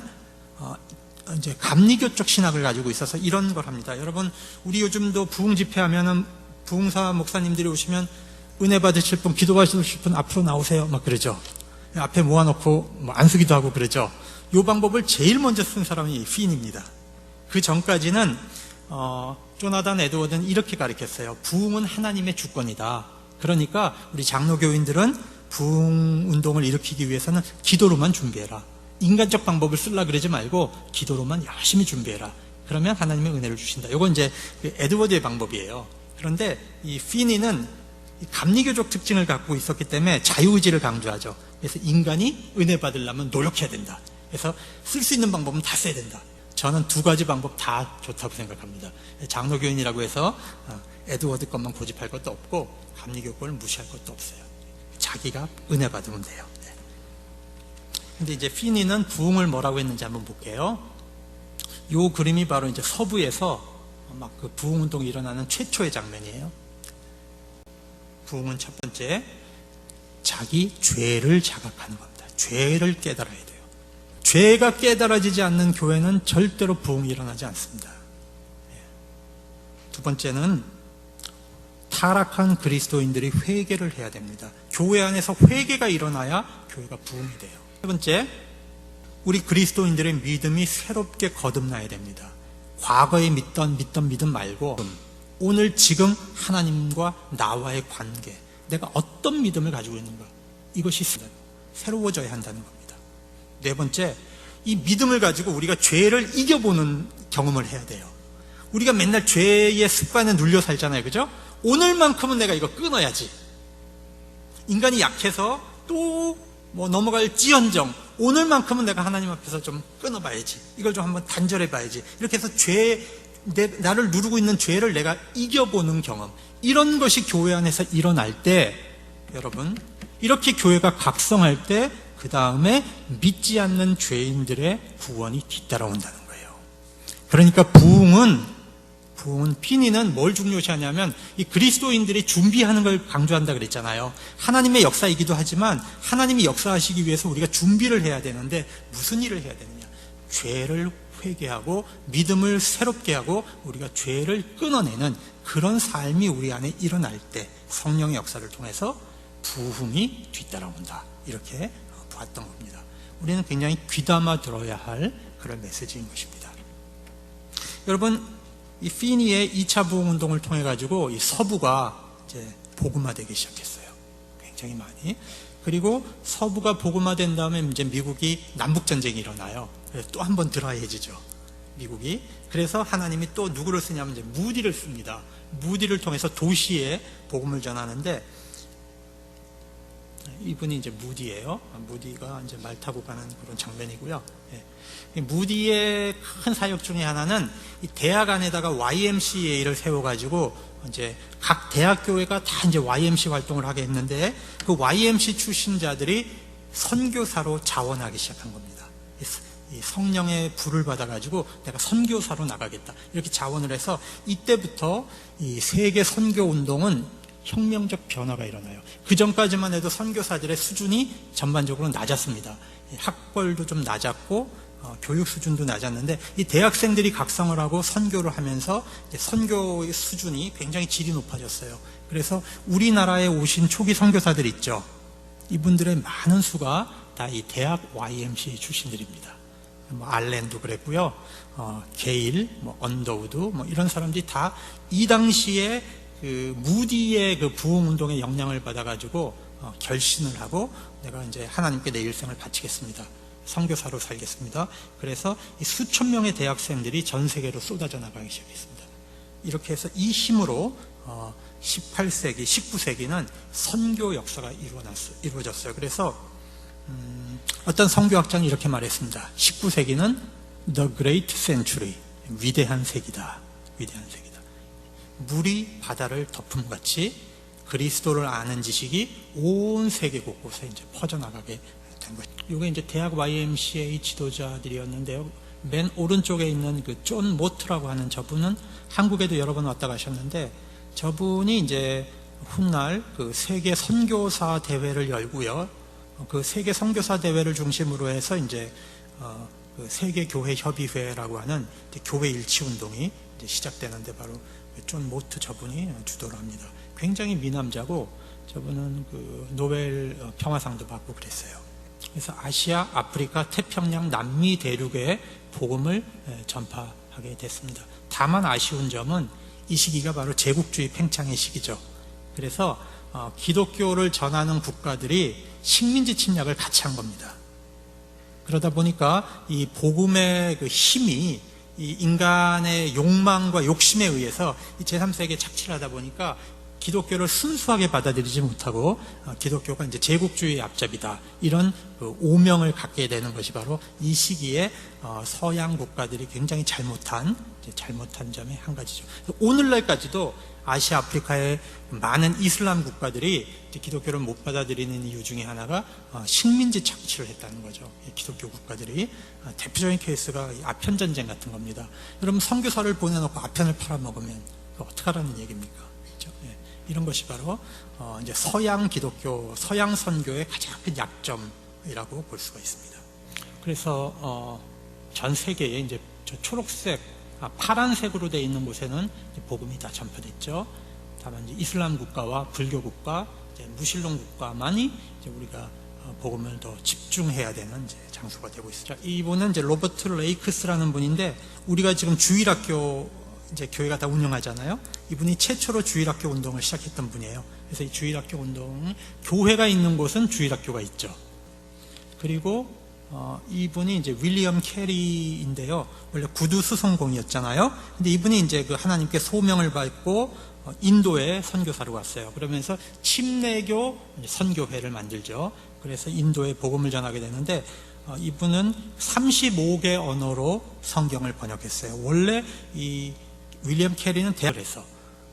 이제 감리교적 신학을 가지고 있어서 이런 걸 합니다. 여러분, 우리 요즘도 부흥 집회하면은 부흥사 목사님들이 오시면 은혜 받으실 분, 기도하실 분 앞으로 나오세요. 막 그러죠. 앞에 모아놓고 뭐 안수기도 하고 그러죠. 이 방법을 제일 먼저 쓴 사람이 핀입니다. 그 전까지는 조나단 에드워드는 이렇게 가르쳤어요. 부흥은 하나님의 주권이다. 그러니까 우리 장로교인들은 부흥 운동을 일으키기 위해서는 기도로만 준비해라. 인간적 방법을 쓰려고 그러지 말고 기도로만 열심히 준비해라. 그러면 하나님의 은혜를 주신다. 이건 이제 에드워드의 방법이에요. 그런데 이 피니는 감리교적 특징을 갖고 있었기 때문에 자유의지를 강조하죠. 그래서 인간이 은혜 받으려면 노력해야 된다. 그래서 쓸 수 있는 방법은 다 써야 된다. 저는 두 가지 방법 다 좋다고 생각합니다. 장로교인이라고 해서 에드워드 것만 고집할 것도 없고 감리교 걸 무시할 것도 없어요. 자기가 은혜 받으면 돼요. 근데 이제 피니는 부흥을 뭐라고 했는지 한번 볼게요. 요 그림이 바로 이제 서부에서 막 그 부흥 운동이 일어나는 최초의 장면이에요. 부흥은 첫 번째, 자기 죄를 자각하는 겁니다. 죄를 깨달아야 돼요. 죄가 깨달아지지 않는 교회는 절대로 부흥이 일어나지 않습니다. 두 번째는 타락한 그리스도인들이 회개를 해야 됩니다. 교회 안에서 회개가 일어나야 교회가 부흥이 돼요. 세 번째, 우리 그리스도인들의 믿음이 새롭게 거듭나야 됩니다. 과거에 믿던 믿음 말고 오늘 지금 하나님과 나와의 관계, 내가 어떤 믿음을 가지고 있는가, 이것이 새로워져야 한다는 겁니다. 네 번째, 이 믿음을 가지고 우리가 죄를 이겨보는 경험을 해야 돼요. 우리가 맨날 죄의 습관에 눌려 살잖아요. 그죠? 오늘만큼은 내가 이거 끊어야지. 인간이 약해서 또 뭐 넘어갈지언정 오늘만큼은 내가 하나님 앞에서 좀 끊어봐야지. 이걸 좀 한번 단절해봐야지. 이렇게 해서 나를 누르고 있는 죄를 내가 이겨보는 경험, 이런 것이 교회 안에서 일어날 때, 여러분, 이렇게 교회가 각성할 때 그 다음에 믿지 않는 죄인들의 구원이 뒤따라온다는 거예요. 그러니까 부흥은 피니는 뭘 중요시하냐면 이 그리스도인들이 준비하는 걸 강조한다 그랬잖아요. 하나님의 역사이기도 하지만 하나님이 역사하시기 위해서 우리가 준비를 해야 되는데 무슨 일을 해야 되느냐? 죄를 회개하고 믿음을 새롭게 하고 우리가 죄를 끊어내는 그런 삶이 우리 안에 일어날 때 성령의 역사를 통해서 부흥이 뒤따라온다. 이렇게 보았던 겁니다. 우리는 굉장히 귀담아 들어야 할 그런 메시지인 것입니다. 여러분, 이 피니의 2차 부흥 운동을 통해 가지고 이 서부가 이제 복음화되기 시작했어요. 굉장히 많이. 그리고 서부가 복음화된 다음에 이제 미국이 남북 전쟁이 일어나요. 그래서 또 한 번 드라이해지죠. 미국이. 그래서 하나님이 또 누구를 쓰냐면 이제 무디를 씁니다. 무디를 통해서 도시에 복음을 전하는데, 이분이 이제 무디예요. 무디가 이제 말 타고 가는 그런 장면이고요. 예. 무디의 큰 사역 중에 하나는 이 대학 안에다가 YMCA를 세워가지고 이제 각 대학교회가 다 이제 YMC 활동을 하게 했는데 그 YMC 출신자들이 선교사로 자원하기 시작한 겁니다. 이 성령의 불을 받아가지고 내가 선교사로 나가겠다. 이렇게 자원을 해서 이때부터 이 세계 선교 운동은 혁명적 변화가 일어나요. 그 전까지만 해도 선교사들의 수준이 전반적으로 낮았습니다. 학벌도 좀 낮았고 교육 수준도 낮았는데 이 대학생들이 각성을 하고 선교를 하면서 선교의 수준이 굉장히 질이 높아졌어요. 그래서 우리나라에 오신 초기 선교사들 있죠. 이분들의 많은 수가 다 이 대학 YMCA 출신들입니다. 뭐 알렌도 그랬고요. 게일, 뭐 언더우드, 뭐 이런 사람들이 다 이 당시에 그 무디의 그 부흥 운동의 영향을 받아가지고 결신을 하고 내가 이제 하나님께 내 일생을 바치겠습니다. 선교사로 살겠습니다. 그래서 이 수천 명의 대학생들이 전 세계로 쏟아져 나가기 시작했습니다. 이렇게 해서 이 힘으로 18세기, 19세기는 선교 역사가 이루어졌어요. 그래서 어떤 선교학자는 이렇게 말했습니다. 19세기는 The Great Century, 위대한 세기다. 위대한 세기다. 물이 바다를 덮음같이 그리스도를 아는 지식이 온 세계 곳곳에 이제 퍼져나가게 된 것이죠. 이게 이제 대학 YMCA 지도자들이었는데요. 맨 오른쪽에 있는 그 존 모트라고 하는 저분은 한국에도 여러 번 왔다 가셨는데 저분이 이제 훗날 그 세계 선교사 대회를 열고요. 그 세계 선교사 대회를 중심으로 해서 이제 그 세계교회협의회라고 하는 교회 일치 운동이 이제 시작되는데 바로 존 모트 저분이 주도를 합니다. 굉장히 미남자고 저분은 그 노벨 평화상도 받고 그랬어요. 그래서 아시아, 아프리카, 태평양, 남미 대륙에 복음을 전파하게 됐습니다. 다만 아쉬운 점은 이 시기가 바로 제국주의 팽창의 시기죠. 그래서 기독교를 전하는 국가들이 식민지 침략을 같이 한 겁니다. 그러다 보니까 이 복음의 그 힘이 이 인간의 욕망과 욕심에 의해서 이 제3세계에 착취를 하다 보니까 기독교를 순수하게 받아들이지 못하고 기독교가 이제 제국주의의 앞잡이다, 이런 그 오명을 갖게 되는 것이 바로 이 시기에 서양 국가들이 굉장히 잘못한 점의 한 가지죠. 오늘날까지도 아시아, 아프리카의 많은 이슬람 국가들이 기독교를 못 받아들이는 이유 중에 하나가 식민지 착취를 했다는 거죠. 기독교 국가들이 대표적인 케이스가 아편 전쟁 같은 겁니다. 여러분, 선교사를 보내놓고 아편을 팔아먹으면 어떡하라는 얘기입니까? 그렇죠? 이런 것이 바로 이제 서양 기독교, 서양 선교의 가장 큰 약점이라고 볼 수가 있습니다. 그래서 전 세계에 이제 저 초록색, 파란색으로 되어 있는 곳에는 복음이 다 전파됐죠. 다만 이제 이슬람 국가와 불교 국가, 이제 무신론 국가만이 이제 우리가 복음을 더 집중해야 되는 이제 장소가 되고 있습니다. 이분은 이제 로버트 레이크스라는 분인데, 우리가 지금 주일학교 이제 교회가 다 운영하잖아요. 이분이 최초로 주일학교 운동을 시작했던 분이에요. 그래서 이 주일학교 운동, 교회가 있는 곳은 주일학교가 있죠. 그리고 이분이 이제 윌리엄 캐리인데요. 원래 구두 수송공이었잖아요. 근데 이분이 이제 그 하나님께 소명을 받고 인도에 선교사로 갔어요. 그러면서 침례교 선교회를 만들죠. 그래서 인도에 복음을 전하게 되는데, 이분은 35개 언어로 성경을 번역했어요. 원래 이 윌리엄 캐리는 대학에서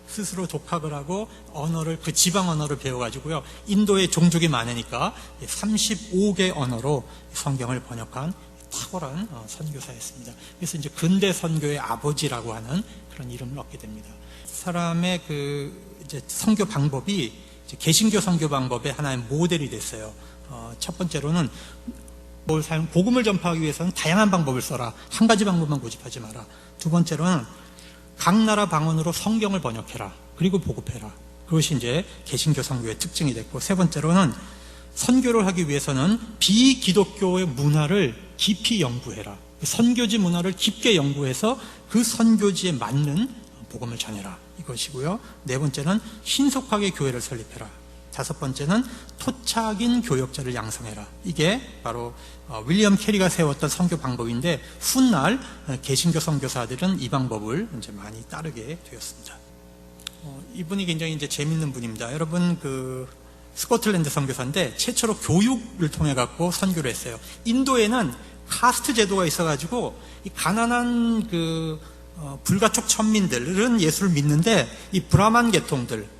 스스로 독학을 하고 언어를, 그 지방 언어를 배워가지고요, 인도에 종족이 많으니까 35개 언어로 성경을 번역한 탁월한 선교사였습니다. 그래서 이제 근대 선교의 아버지라고 하는 그런 이름을 얻게 됩니다. 사람의 그 이제 선교 방법이 이제 개신교 선교 방법의 하나의 모델이 됐어요. 첫 번째로는 복음을 전파하기 위해서는 다양한 방법을 써라. 한 가지 방법만 고집하지 마라. 두 번째로는 각 나라 방언으로 성경을 번역해라. 그리고 보급해라. 그것이 이제 개신교 선교의 특징이 됐고, 세 번째로는 선교를 하기 위해서는 비기독교의 문화를 깊이 연구해라. 선교지 문화를 깊게 연구해서 그 선교지에 맞는 복음을 전해라. 이것이고요. 네 번째는 신속하게 교회를 설립해라. 다섯 번째는 토착인 교역자를 양성해라. 이게 바로 윌리엄 캐리가 세웠던 선교 방법인데, 훗날 개신교 선교사들은 이 방법을 이제 많이 따르게 되었습니다. 이분이 굉장히 이제 재밌는 분입니다. 여러분, 그 스코틀랜드 선교사인데 최초로 교육을 통해 갖고 선교를 했어요. 인도에는 카스트 제도가 있어가지고 이 가난한 그 불가촉 천민들은 예수를 믿는데, 이 브라만 계통들,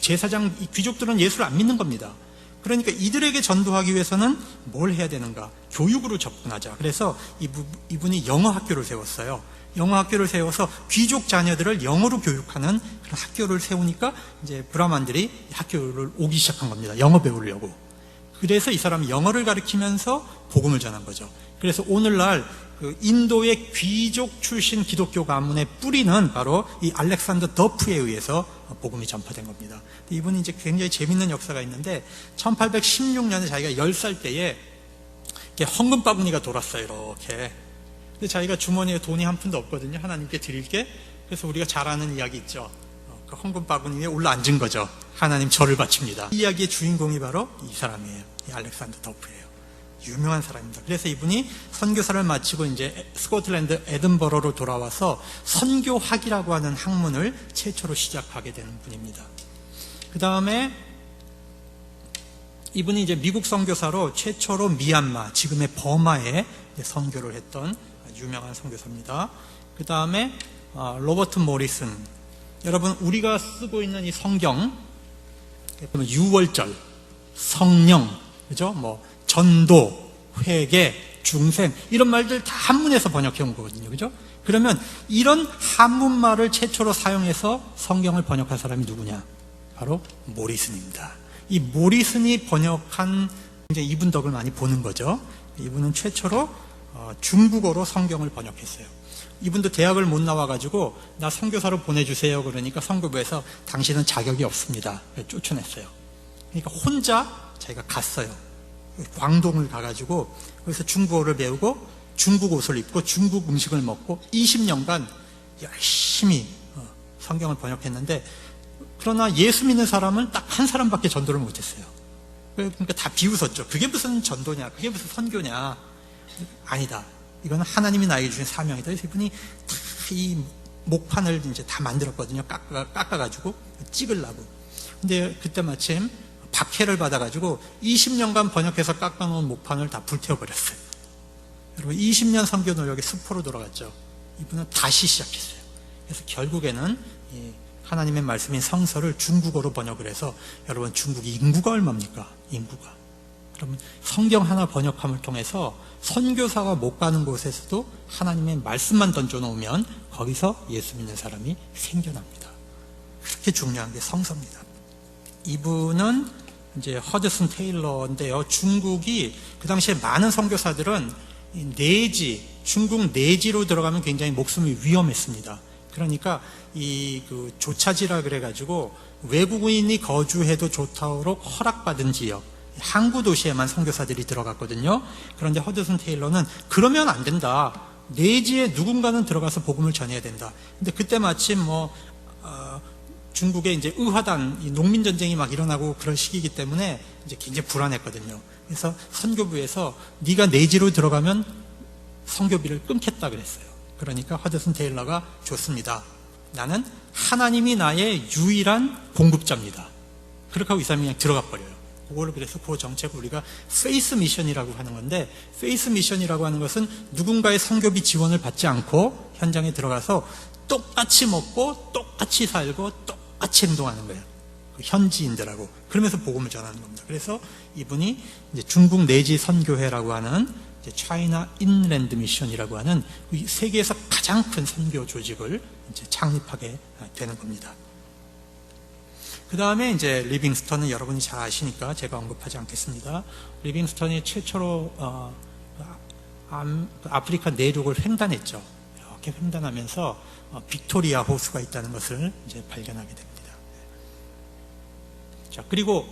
제사장, 귀족들은 예수를 안 믿는 겁니다. 그러니까 이들에게 전도하기 위해서는 뭘 해야 되는가? 교육으로 접근하자. 그래서 이분이 영어 학교를 세웠어요. 영어 학교를 세워서 귀족 자녀들을 영어로 교육하는 그런 학교를 세우니까 이제 브라만들이 학교를 오기 시작한 겁니다. 영어 배우려고. 그래서 이 사람이 영어를 가르치면서 복음을 전한 거죠. 그래서 오늘날 그 인도의 귀족 출신 기독교 가문의 뿌리는 바로 이 알렉산더 더프에 의해서 복음이 전파된 겁니다. 이분이 이제 굉장히 재밌는 역사가 있는데, 1816년에 자기가 10살 때에 헌금 바구니가 돌았어요. 이렇게. 근데 자기가 주머니에 돈이 한 푼도 없거든요. 하나님께 드릴게. 그래서 우리가 잘 아는 이야기 있죠. 그 헌금 바구니 위에 올라 앉은 거죠. 하나님 절을 바칩니다. 이 이야기의 주인공이 바로 이 사람이에요. 이 알렉산더 더프예요. 유명한 사람입니다. 그래서 이분이 선교사를 마치고 이제 스코틀랜드 에든버러로 돌아와서 선교학이라고 하는 학문을 최초로 시작하게 되는 분입니다. 그 다음에 이분이 이제 미국 선교사로 최초로 미얀마, 지금의 버마에 선교를 했던 유명한 선교사입니다. 그 다음에 로버트 모리슨. 여러분, 우리가 쓰고 있는 이 성경, 유월절, 성령, 그죠? 뭐 전도, 회개, 중생, 이런 말들 다 한문에서 번역해 온 거거든요. 그죠? 그러면 이런 한문말을 최초로 사용해서 성경을 번역한 사람이 누구냐? 바로 모리슨입니다. 이 모리슨이 번역한, 이제 이분 덕을 많이 보는 거죠. 이분은 최초로 중국어로 성경을 번역했어요. 이분도 대학을 못 나와가지고 나 선교사로 보내주세요. 그러니까 선교부에서 당신은 자격이 없습니다. 쫓아냈어요. 그러니까 혼자 자기가 갔어요. 광동을 가가지고 거기서 중국어를 배우고 중국 옷을 입고 중국 음식을 먹고 20년간 열심히 성경을 번역했는데, 그러나 예수 믿는 사람은 딱 한 사람밖에 전도를 못했어요. 그러니까 다 비웃었죠. 그게 무슨 전도냐, 그게 무슨 선교냐. 아니다, 이건 하나님이 나에게 주신 사명이다. 그래서 이분이 다 이 목판을 이제 다 만들었거든요. 깎아가지고 찍으려고. 근데 그때 마침 박해를 받아가지고 20년간 번역해서 깎아놓은 목판을 다 불태워버렸어요. 여러분, 20년 선교 노력이 수포로 돌아갔죠. 이분은 다시 시작했어요. 그래서 결국에는 하나님의 말씀인 성서를 중국어로 번역을 해서, 여러분, 중국 인구가 얼마입니까? 인구가. 그러면 성경 하나 번역함을 통해서 선교사가 못 가는 곳에서도 하나님의 말씀만 던져놓으면 거기서 예수 믿는 사람이 생겨납니다. 그렇게 중요한 게 성서입니다. 이분은 이제 허드슨 테일러인데요. 중국이 그 당시에 많은 선교사들은 내지, 중국 내지로 들어가면 굉장히 목숨이 위험했습니다. 그러니까 그 조차지라 그래가지고 외국인이 거주해도 좋다고 허락받은 지역, 항구 도시에만 선교사들이 들어갔거든요. 그런데 허드슨 테일러는 그러면 안 된다. 내지에 누군가는 들어가서 복음을 전해야 된다. 근데 그때 마침 중국에 이제 의화단, 농민 전쟁이 막 일어나고 그런 시기이기 때문에 이제 굉장히 불안했거든요. 그래서 선교부에서 네가 내지로 들어가면 선교비를 끊겠다 그랬어요. 그러니까 허드슨 테일러가 좋습니다. 나는 하나님이 나의 유일한 공급자입니다. 그렇게 하고 이 사람이 그냥 들어가 버려요. 그거를 그래서 그 정책을 우리가 페이스 미션이라고 하는 건데, 페이스 미션이라고 하는 것은 누군가의 선교비 지원을 받지 않고 현장에 들어가서 똑같이 먹고 똑같이 살고 똑같이 행동하는 거예요. 현지인들하고. 그러면서 복음을 전하는 겁니다. 그래서 이분이 이제 중국 내지 선교회라고 하는 차이나 인랜드 미션이라고 하는 세계에서 가장 큰 선교 조직을 이제 창립하게 되는 겁니다. 그 다음에 이제 리빙스턴은 여러분이 잘 아시니까 제가 언급하지 않겠습니다. 리빙스턴이 최초로 아프리카 내륙을 횡단했죠. 이렇게 횡단하면서 빅토리아 호수가 있다는 것을 이제 발견하게 됩니다. 자, 그리고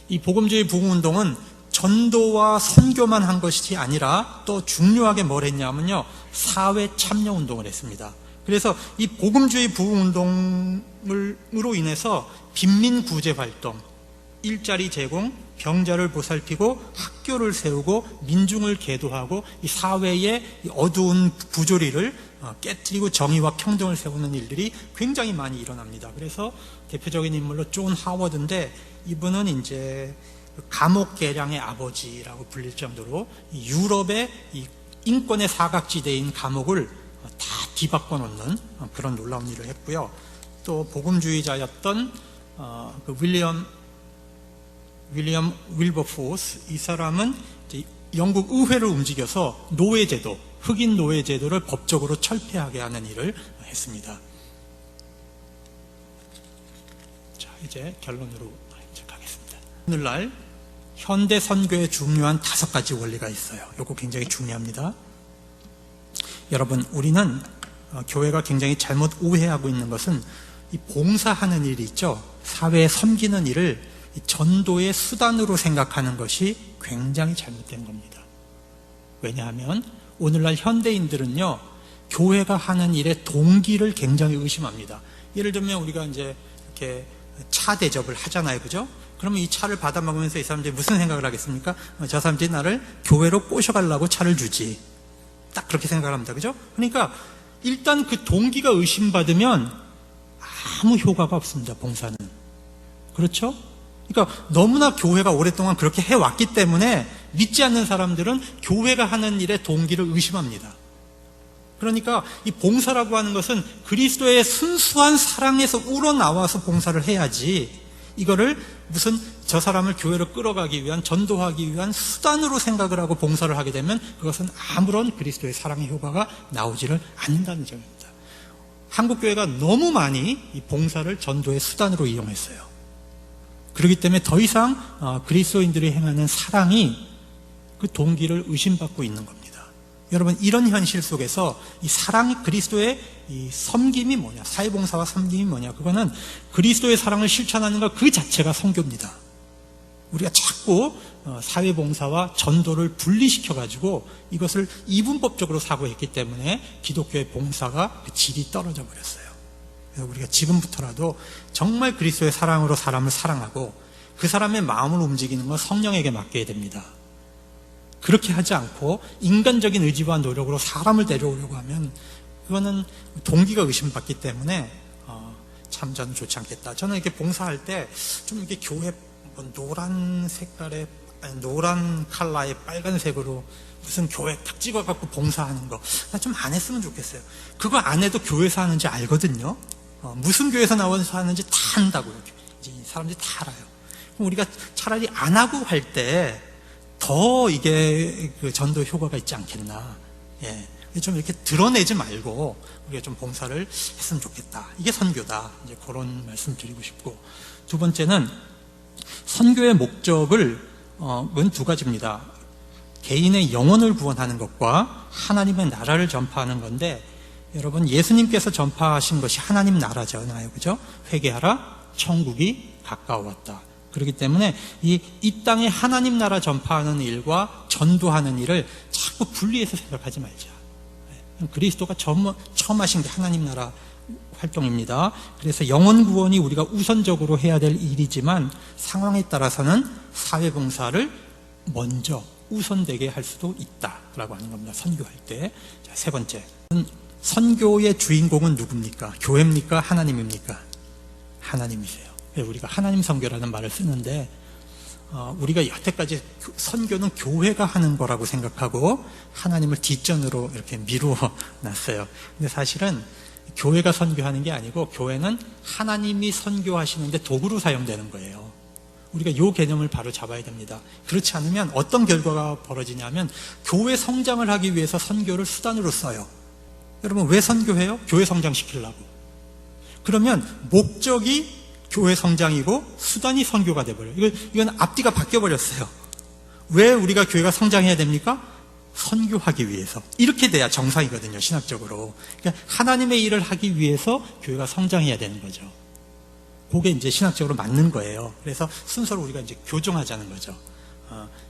이 복음주의 부흥운동은 전도와 선교만 한 것이 아니라 또 중요하게 뭘 했냐면요, 사회 참여 운동을 했습니다. 그래서 이 복음주의 부흥운동으로 인해서 빈민 구제 활동, 일자리 제공, 병자를 보살피고 학교를 세우고 민중을 계도하고 이 사회의 어두운 부조리를 깨뜨리고 정의와 평등을 세우는 일들이 굉장히 많이 일어납니다. 그래서 대표적인 인물로 존 하워드인데, 이분은 이제 감옥 개량의 아버지라고 불릴 정도로 유럽의 이 인권의 사각지대인 감옥을 다 뒤바꿔 놓는 그런 놀라운 일을 했고요. 또 복음주의자였던 그 윌리엄 윌버포스, 이 사람은 이제 영국 의회를 움직여서 노예제도, 흑인 노예제도를 법적으로 철폐하게 하는 일을 했습니다. 자, 이제 결론으로 가겠습니다. 오늘날 현대 선교의 중요한 5가지 원리가 있어요. 이거 굉장히 중요합니다. 여러분, 우리는 교회가 굉장히 잘못 오해하고 있는 것은 이 봉사하는 일이 있죠. 사회에 섬기는 일을 전도의 수단으로 생각하는 것이 굉장히 잘못된 겁니다. 왜냐하면 오늘날 현대인들은요, 교회가 하는 일의 동기를 굉장히 의심합니다. 예를 들면 우리가 이제 이렇게 차 대접을 하잖아요, 그죠? 그러면 이 차를 받아 먹으면서 이 사람들이 무슨 생각을 하겠습니까? 저 사람들이 나를 교회로 꼬셔가려고 차를 주지. 딱 그렇게 생각을 합니다, 그죠? 그러니까 일단 그 동기가 의심받으면 아무 효과가 없습니다, 봉사는. 그렇죠? 그러니까 너무나 교회가 오랫동안 그렇게 해왔기 때문에 믿지 않는 사람들은 교회가 하는 일의 동기를 의심합니다. 그러니까 이 봉사라고 하는 것은 그리스도의 순수한 사랑에서 우러나와서 봉사를 해야지, 이거를 무슨 저 사람을 교회로 끌어가기 위한, 전도하기 위한 수단으로 생각을 하고 봉사를 하게 되면 그것은 아무런 그리스도의 사랑의 효과가 나오지를 않는다는 점입니다. 한국교회가 너무 많이 이 봉사를 전도의 수단으로 이용했어요. 그렇기 때문에 더 이상 그리스도인들이 행하는 사랑이 그 동기를 의심받고 있는 겁니다. 여러분, 이런 현실 속에서 이 사랑이, 그리스도의 이 섬김이 뭐냐, 사회봉사와 섬김이 뭐냐, 그거는 그리스도의 사랑을 실천하는 것 그 자체가 선교입니다. 우리가 자꾸 사회봉사와 전도를 분리시켜가지고 이것을 이분법적으로 사고했기 때문에 기독교의 봉사가 그 질이 떨어져 버렸어요. 그래서 우리가 지금부터라도 정말 그리스도의 사랑으로 사람을 사랑하고 그 사람의 마음을 움직이는 건 성령에게 맡겨야 됩니다. 그렇게 하지 않고 인간적인 의지와 노력으로 사람을 데려오려고 하면 그거는 동기가 의심받기 때문에 참 저는 좋지 않겠다. 저는 이렇게 봉사할 때 좀 이렇게 교회 노란 색깔의, 노란 컬러의 빨간색으로 무슨 교회 탁 찍어갖고 봉사하는 거 나 좀 안 했으면 좋겠어요. 그거 안 해도 교회에서 하는지 알거든요. 무슨 교회에서 나와서 하는지 다 안다고요. 이제 사람들이 다 알아요. 그럼 우리가 차라리 안 하고 할 때 더 이게 그 전도 효과가 있지 않겠나. 예. 좀 이렇게 드러내지 말고 우리가 좀 봉사를 했으면 좋겠다. 이게 선교다. 이제 그런 말씀 드리고 싶고, 두 번째는 선교의 목적을 두 가지입니다. 개인의 영혼을 구원하는 것과 하나님의 나라를 전파하는 건데, 여러분, 예수님께서 전파하신 것이 하나님 나라잖아요. 그죠? 회개하라, 천국이 가까워왔다. 그렇기 때문에 이 땅에 하나님 나라 전파하는 일과 전도하는 일을 자꾸 분리해서 생각하지 말자. 그리스도가 처음 하신 게 하나님 나라 활동입니다. 그래서 영혼 구원이 우리가 우선적으로 해야 될 일이지만 상황에 따라서는 사회봉사를 먼저 우선되게 할 수도 있다라고 하는 겁니다. 선교할 때. 자, 세 번째, 선교의 주인공은 누굽니까? 교회입니까? 하나님입니까? 하나님이세요. 우리가 하나님 선교라는 말을 쓰는데 우리가 여태까지 선교는 교회가 하는 거라고 생각하고 하나님을 뒷전으로 이렇게 미루어 놨어요. 근데 사실은 교회가 선교하는 게 아니고 교회는 하나님이 선교하시는데 도구로 사용되는 거예요. 우리가 이 개념을 바로 잡아야 됩니다. 그렇지 않으면 어떤 결과가 벌어지냐면 교회 성장을 하기 위해서 선교를 수단으로 써요. 여러분, 왜 선교해요? 교회 성장시키려고. 그러면 목적이 교회 성장이고 수단이 선교가 돼버려요. 이건 앞뒤가 바뀌어버렸어요. 왜 우리가 교회가 성장해야 됩니까? 선교하기 위해서. 이렇게 돼야 정상이거든요, 신학적으로. 그러니까 하나님의 일을 하기 위해서 교회가 성장해야 되는 거죠. 그게 이제 신학적으로 맞는 거예요. 그래서 순서로 우리가 이제 교정하자는 거죠.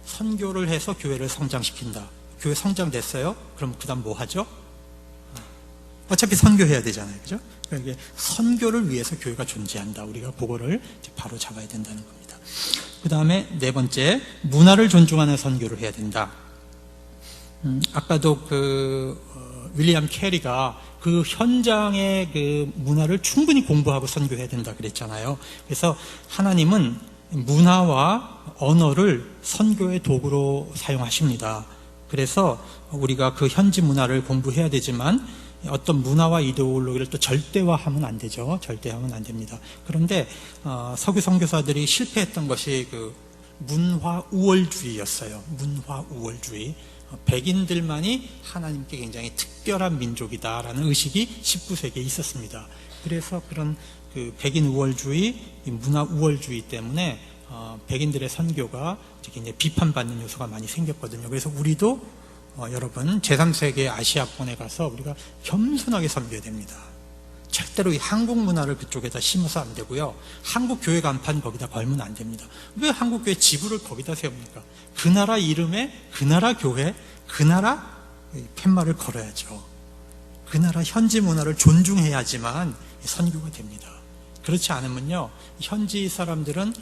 선교를 해서 교회를 성장시킨다. 교회 성장됐어요? 그럼 그 다음 뭐 하죠? 어차피 선교해야 되잖아요. 그죠? 그러니까 이게 선교를 위해서 교회가 존재한다. 우리가 그거를 바로 잡아야 된다는 겁니다. 그 다음에 네 번째, 문화를 존중하는 선교를 해야 된다. 아까도 윌리엄 캐리가 그 현장의 그 문화를 충분히 공부하고 선교해야 된다 그랬잖아요. 그래서 하나님은 문화와 언어를 선교의 도구로 사용하십니다. 그래서 우리가 그 현지 문화를 공부해야 되지만 어떤 문화와 이데올로기를 또 절대화하면 안 되죠. 절대화하면 안 됩니다. 그런데 서구 선교사들이 실패했던 것이 그 문화 우월주의였어요. 문화 우월주의. 백인들만이 하나님께 굉장히 특별한 민족이다라는 의식이 19세기에 있었습니다. 그래서 그런 그 백인 우월주의, 문화 우월주의 때문에 백인들의 선교가 굉장히 비판받는 요소가 많이 생겼거든요. 그래서 우리도 여러분, 제3세계 아시아권에 가서 우리가 겸손하게 섬겨야 됩니다. 절대로 이 한국 문화를 그쪽에다 심어서 안 되고요. 한국 교회 간판 거기다 걸면 안 됩니다. 왜 한국 교회 지부를 거기다 세웁니까? 그 나라 이름에 그 나라 교회, 그 나라 팻말을 걸어야죠. 그 나라 현지 문화를 존중해야지만 선교가 됩니다. 그렇지 않으면요, 현지 사람들은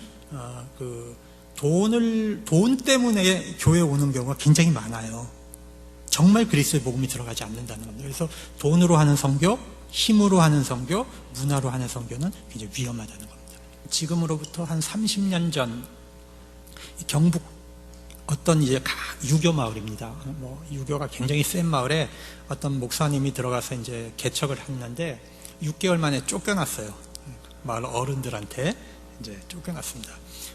돈 때문에 교회에 오는 경우가 굉장히 많아요. 정말 그리스도의 복음이 들어가지 않는다는 겁니다. 그래서 돈으로 하는 선교, 힘으로 하는 선교, 문화로 하는 선교는 굉장히 위험하다는 겁니다. 지금으로부터 한 30년 전 경북 어떤 이제 유교 마을입니다. 유교가 굉장히 센 마을에 어떤 목사님이 들어가서 이제 개척을 했는데 6개월 만에 쫓겨났어요. 마을 어른들한테 이제 쫓겨났습니다.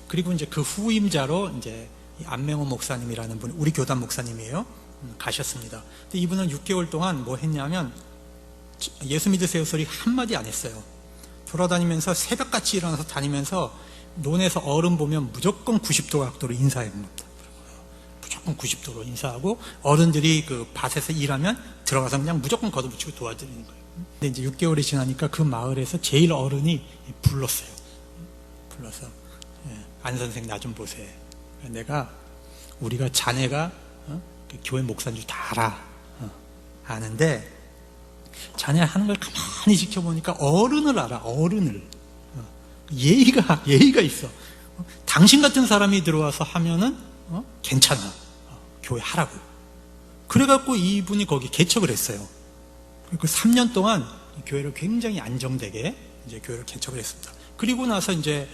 그리고 이제 그 후임자로 이제 안명호 목사님이라는 분, 우리 교단 목사님이에요. 가셨습니다. 근데 이분은 6개월 동안 뭐 했냐면 예수 믿으세요 소리 한마디 안 했어요. 돌아다니면서 새벽같이 일어나서 다니면서 논에서 어른 보면 무조건 90도 각도로 인사해 봅니다. 무조건 90도로 인사하고, 어른들이 그 밭에서 일하면 들어가서 그냥 무조건 걷어붙이고 도와드리는 거예요. 근데 이제 6개월이 지나니까 그 마을에서 제일 어른이 불렀어요. 불러서, 안 선생 나 좀 보세요. 우리가 자네가 그 교회 목사인 줄 다 알아. 아는데 자네 하는 걸 가만히 지켜보니까 어른을 알아. 어른을. 예의가 있어. 당신 같은 사람이 들어와서 하면은 괜찮아. 교회 하라고. 그래갖고 이분이 거기 개척을 했어요. 그 3년 동안 교회를 굉장히 안정되게 이제 교회를 개척을 했습니다. 그리고 나서 이제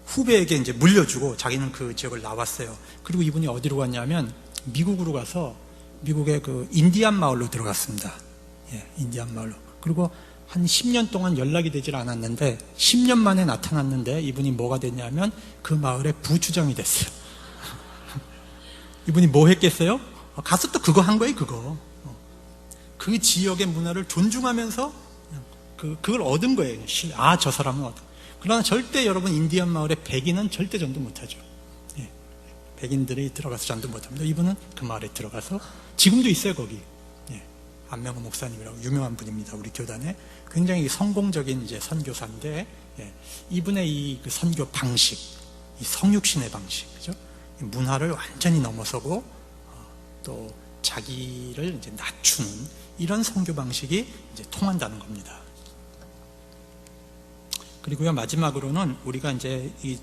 후배에게 이제 물려주고 자기는 그 지역을 나왔어요. 그리고 이분이 어디로 갔냐면 미국으로 가서 미국의 그 인디안 마을로 들어갔습니다. 인디안 마을로. 그리고 한 10년 동안 연락이 되질 않았는데 10년 만에 나타났는데 이분이 뭐가 됐냐면 그 마을의 부주장이 됐어요. 이분이 뭐 했겠어요? 가서 또 그거 한 거예요. 그거. 그 지역의 문화를 존중하면서 그걸 얻은 거예요. 저 사람은 얻은. 그러나 절대 여러분 인디안 마을의 백인은 절대 전도 못하죠. 백인들이 들어가서 전도 못합니다. 이분은 그 마을에 들어가서 지금도 있어요. 거기 안명호 목사님이라고 유명한 분입니다. 우리 교단에 굉장히 성공적인 이제 선교사인데, 이분의 이 그 선교 방식, 이 성육신의 방식, 그죠? 문화를 완전히 넘어서고 또 자기를 이제 낮추는 이런 선교 방식이 이제 통한다는 겁니다. 그리고요, 마지막으로는 우리가 이제 이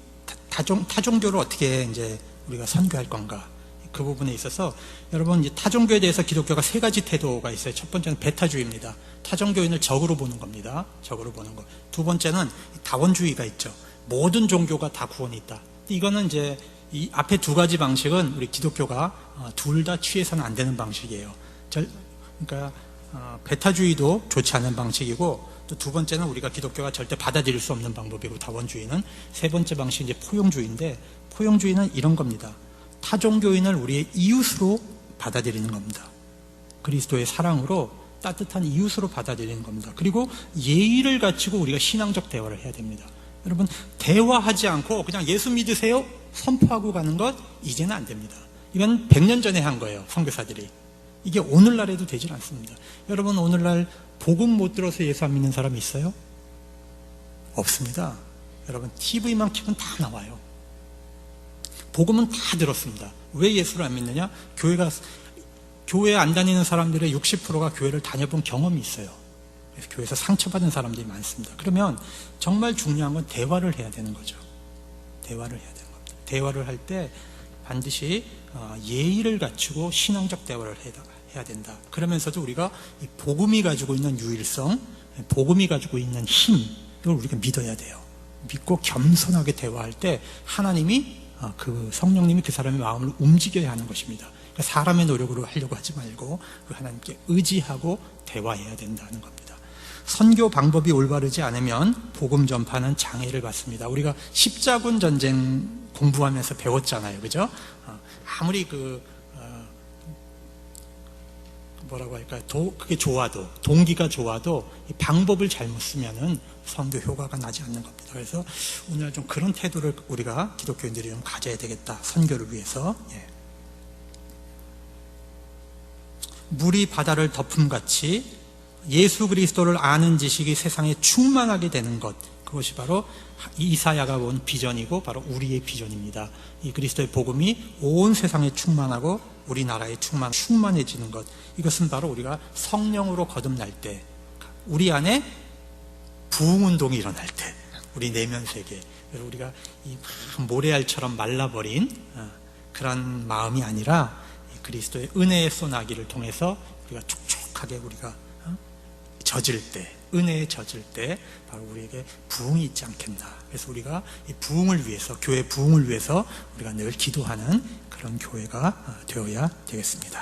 타종교를 어떻게 이제 우리가 선교할 건가, 그 부분에 있어서 여러분 이제 타종교에 대해서 기독교가 3가지 태도가 있어요. 첫 번째는 배타주의입니다. 타종교인을 적으로 보는 겁니다. 적으로 보는 거. 두 번째는 다원주의가 있죠. 모든 종교가 다 구원이 있다. 이거는 이제 이 앞에 2가지 방식은 우리 기독교가 둘 다 취해서는 안 되는 방식이에요. 그러니까 배타주의도 좋지 않은 방식이고, 또 두 번째는 우리가 기독교가 절대 받아들일 수 없는 방법이고, 다원주의는. 세 번째 방식이 이제 포용주의인데, 포용주의는 이런 겁니다. 타종교인을 우리의 이웃으로 받아들이는 겁니다. 그리스도의 사랑으로 따뜻한 이웃으로 받아들이는 겁니다. 그리고 예의를 갖추고 우리가 신앙적 대화를 해야 됩니다. 여러분, 대화하지 않고 그냥 예수 믿으세요? 선포하고 가는 것 이제는 안 됩니다. 이건 100년 전에 한 거예요. 선교사들이. 이게 오늘날에도 되질 않습니다. 여러분, 오늘날 복음 못 들어서 예수 안 믿는 사람 있어요? 없습니다. 여러분, TV만 켜면 다 나와요. 복음은 다 들었습니다. 왜 예수를 안 믿느냐? 교회 안 다니는 사람들의 60%가 교회를 다녀본 경험이 있어요. 그래서 교회에서 상처받은 사람들이 많습니다. 그러면 정말 중요한 건 대화를 해야 되는 거죠. 대화를 해야 되는 겁니다. 대화를 할 때 반드시 예의를 갖추고 신앙적 대화를 해야 된다. 그러면서도 우리가 이 복음이 가지고 있는 유일성, 복음이 가지고 있는 힘, 이걸 우리가 믿어야 돼요. 믿고 겸손하게 대화할 때 하나님이 그 성령님이 그 사람의 마음을 움직여야 하는 것입니다. 그러니까 사람의 노력으로 하려고 하지 말고 그 하나님께 의지하고 대화해야 된다는 겁니다. 선교 방법이 올바르지 않으면 복음 전파는 장애를 받습니다. 우리가 십자군 전쟁 공부하면서 배웠잖아요, 그죠? 아무리 뭐라고 할까요? 그게 좋아도, 동기가 좋아도 이 방법을 잘못 쓰면은 선교 효과가 나지 않는 겁니다. 그래서 오늘 좀 그런 태도를 우리가 기독교인들이 좀 가져야 되겠다. 선교를 위해서. 물이 바다를 덮음같이 예수 그리스도를 아는 지식이 세상에 충만하게 되는 것, 그것이 바로 이사야가 본 비전이고 바로 우리의 비전입니다. 이 그리스도의 복음이 온 세상에 충만하고 우리나라에 충만해지는 것, 이것은 바로 우리가 성령으로 거듭날 때, 우리 안에 부흥운동이 일어날 때, 우리 내면 세계, 우리가 이 모래알처럼 말라버린 그런 마음이 아니라 그리스도의 은혜의 소나기를 통해서 우리가 촉촉하게 우리가 젖을 때, 은혜에 젖을 때 바로 우리에게 부흥이 있지 않겠나. 그래서 우리가 이 부흥을 위해서, 교회 부흥을 위해서 우리가 늘 기도하는 그런 교회가 되어야 되겠습니다.